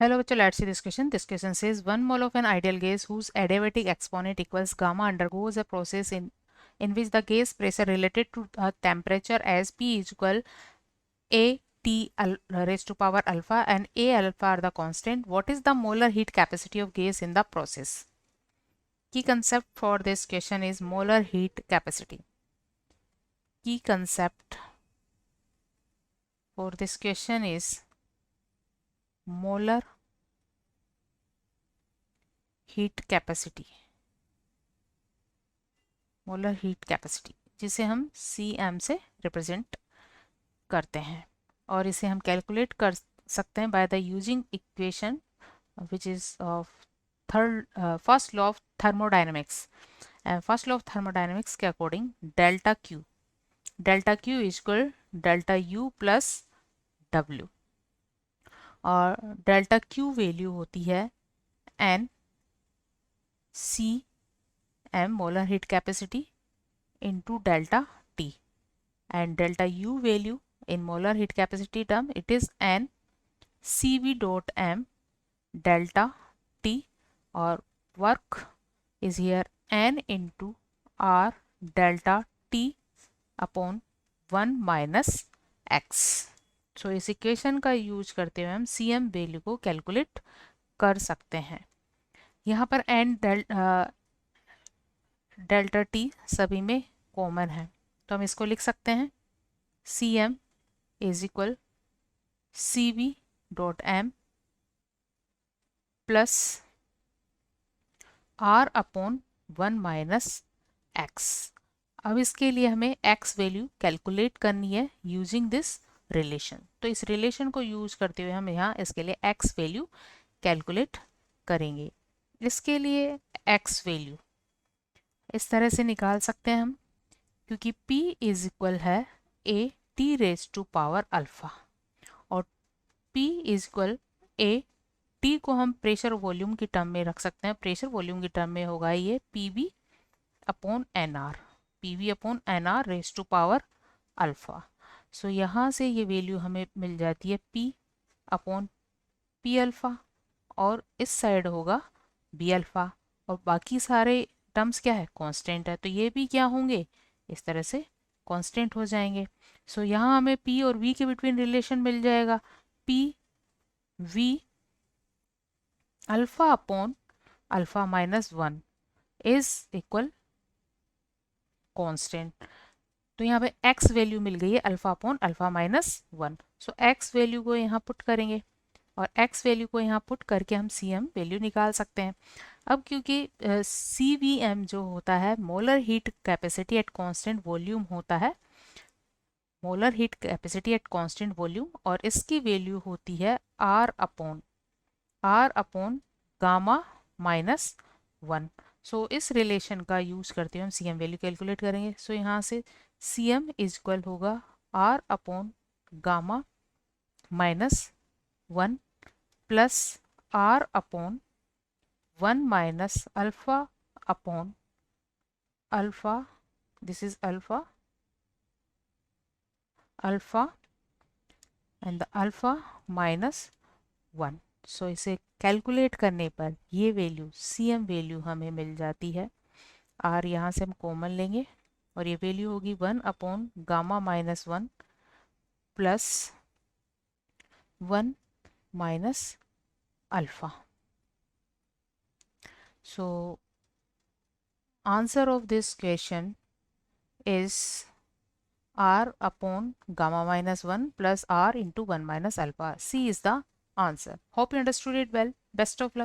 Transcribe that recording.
Hello, bachcho, let's see this question. This question says 1 mole of an ideal gas whose adiabatic exponent equals gamma undergoes a process in which the gas pressure related to the temperature as P is equal A T raised to power alpha and A alpha are the constant. What is the molar heat capacity of gas in the process? Key concept for this question is molar heat capacity. Key concept for this question is molar heat capacity. Molar heat capacity जिसे हम cm से represent करते हैं और इसे हम calculate कर सकते हैं by the using equation which is of first law of thermodynamics. First law of thermodynamics के according delta Q is equal delta U plus W और डेल्टा क्यू वैल्यू होती है N C m molar heat capacity into delta T, and delta U value in molar heat capacity term it is n Cv dot m delta T, or work is here n into R delta T upon 1 minus x. So इस equation का use करते हुए हम Cm value को calculate कर सकते हैं. यहाँ पर n डेल्टा टी सभी में कॉमन है तो हम इसको लिख सकते हैं C M is equal C V dot M plus R upon 1 minus X. अब इसके लिए हमें एक्स वैल्यू कैलकुलेट करनी है यूजिंग दिस रिलेशन. तो इस रिलेशन को यूज करते हुए हम यहाँ इसके लिए एक्स वैल्यू कैलकुलेट करेंगे. इसके लिए एक्स वैल्यू इस तरह से निकाल सकते हैं हम क्योंकि P इज इक्वल है A T raise to power alpha और P is equal A T को हम प्रेशर वॉल्यूम की टर्म में रख सकते हैं. प्रेशर वॉल्यूम की टर्म में होगा ये PV upon NR, PV upon NR raise to power alpha. So यहाँ से ये वैल्यू हमें मिल जाती है P अपॉन P अल्फा और इस साइड होगा B अल्फा और बाकी सारे टर्म्स क्या है कांस्टेंट है तो ये भी क्या होंगे इस तरह से कांस्टेंट हो जाएंगे. सो यहाँ हमें P और V के बिटवीन रिलेशन मिल जाएगा P V alpha upon alpha minus 1 is equal constant. तो यहाँ पे x वैल्यू मिल गई है अल्फा अपॉन अल्फा माइनस 1. सो x वैल्यू को यहाँ पुट करेंगे और x वैल्यू को यहाँ पुट करके हम cm वैल्यू निकाल सकते हैं. अब क्योंकि CVM जो होता है molar heat capacity at constant volume होता है, molar heat capacity at constant volume, और इसकी वैल्यू होती है R अपॉन गामा माइनस 1. सो इस रिलेशन का यूज करते हुए हम CM वैल्यू कैलकुलेट करेंगे. सो यहाँ से CM इज इक्वल होगा R upon gamma minus 1 plus R upon 1 minus alpha upon alpha, this is alpha and the alpha minus 1. सो इसे कैलकुलेट करने पर ये वैल्यू CM वैल्यू हमें मिल जाती है. R यहाँ से हम कॉमन लेंगे और ये वैल्यू होगी 1 upon gamma minus 1 plus 1 minus alpha. So answer of this question is R upon gamma minus 1 plus R into 1 minus alpha. C is the answer. Hope you understood it well. Best of luck.